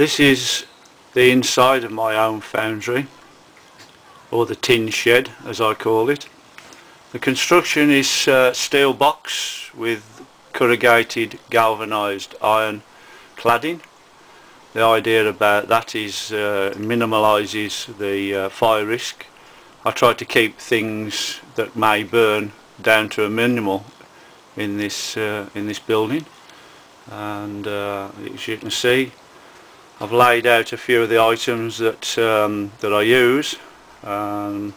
This is the inside of my own foundry, or the tin shed as I call it. The construction is steel box with corrugated galvanised iron cladding. The idea about that is minimalises the fire risk. I try to keep things that may burn down to a minimal in this building, and as you can see, I've laid out a few of the items that that I use, and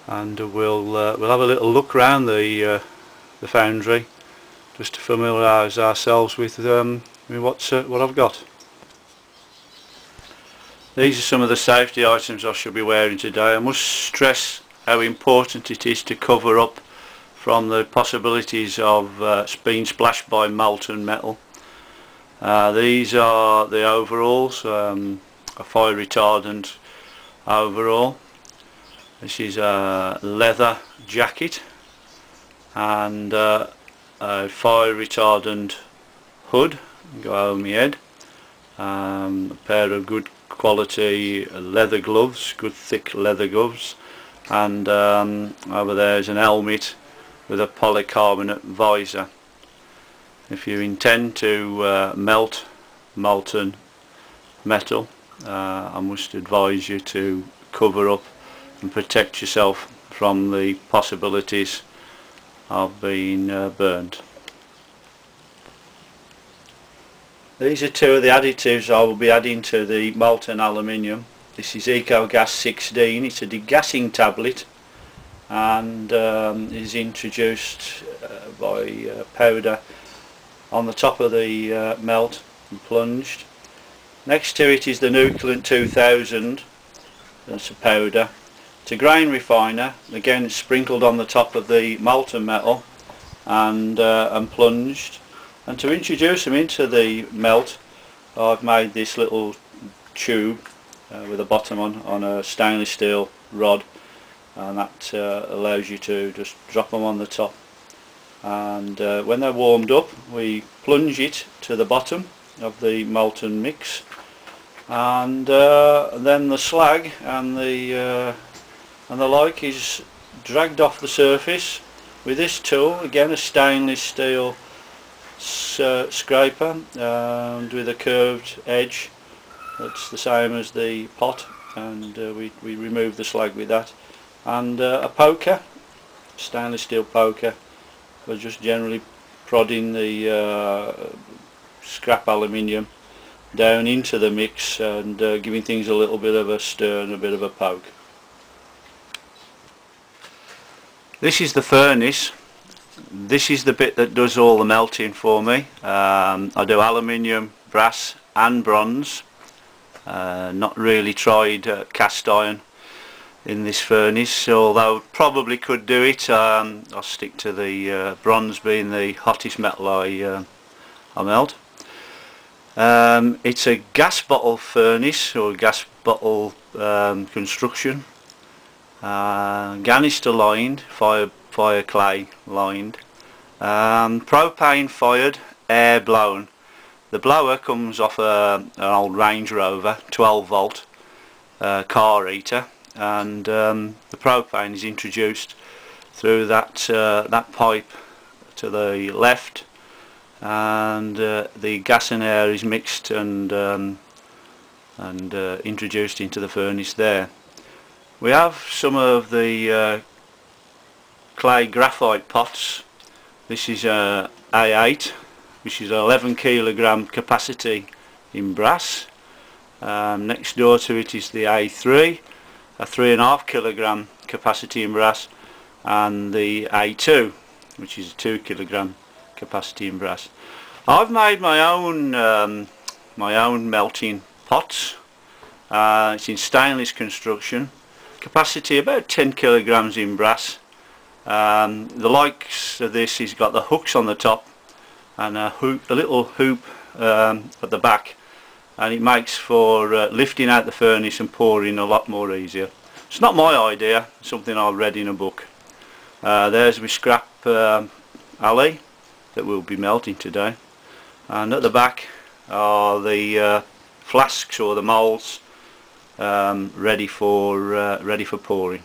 we'll have a little look around the foundry just to familiarise ourselves with what I've got. These are some of the safety items I should be wearing today. I must stress how important it is to cover up from the possibilities of being splashed by molten metal. These are the overalls, a fire retardant overall. This is a leather jacket and a fire retardant hood, go over my head, a pair of good quality leather gloves, good thick leather gloves, and over there is an helmet with a polycarbonate visor. If you intend to melt molten metal, I must advise you to cover up and protect yourself from the possibilities of being burned. These are two of the additives I will be adding to the molten aluminium. This is EcoGas 16. It's a degassing tablet and is introduced by powder on the top of the melt and plunged. Next to it is the Nucleant 2000. That's a powder. It's a grain refiner, again sprinkled on the top of the molten metal and plunged. And to introduce them into the melt, I've made this little tube with a bottom on a stainless steel rod, and that allows you to just drop them on the top. And when they're warmed up, we plunge it to the bottom of the molten mix, and then the slag and the like is dragged off the surface with this tool, again a stainless steel scraper and with a curved edge that's the same as the pot, and we remove the slag with that, and a poker, stainless steel poker. We're just generally prodding the scrap aluminium down into the mix and giving things a little bit of a stir and a bit of a poke. This is the furnace. This is the bit that does all the melting for me. I do aluminium, brass and bronze. Not really tried cast iron in this furnace, although probably could do it. I'll stick to the bronze being the hottest metal I melt. It's a gas bottle furnace, or gas bottle construction, ganister lined, fire clay lined, propane fired, air blown. The blower comes off an old Range Rover 12 volt car heater, and the propane is introduced through that pipe to the left, and the gas and air is mixed and introduced into the furnace there. We have some of the clay graphite pots. This is a A8, which is 11 kilogram capacity in brass. Next door to it is the A3, a 3.5 kilogram capacity in brass, and the A2, which is a 2 kilogram capacity in brass. I've made my own melting pots. It's in stainless construction, capacity about 10 kilograms in brass. The likes of this has got the hooks on the top and a little hoop at the back, and it makes for lifting out the furnace and pouring a lot more easier. It's not my idea, something I read in a book. There's my scrap alley that we'll be melting today, and at the back are the flasks or the moulds ready for pouring.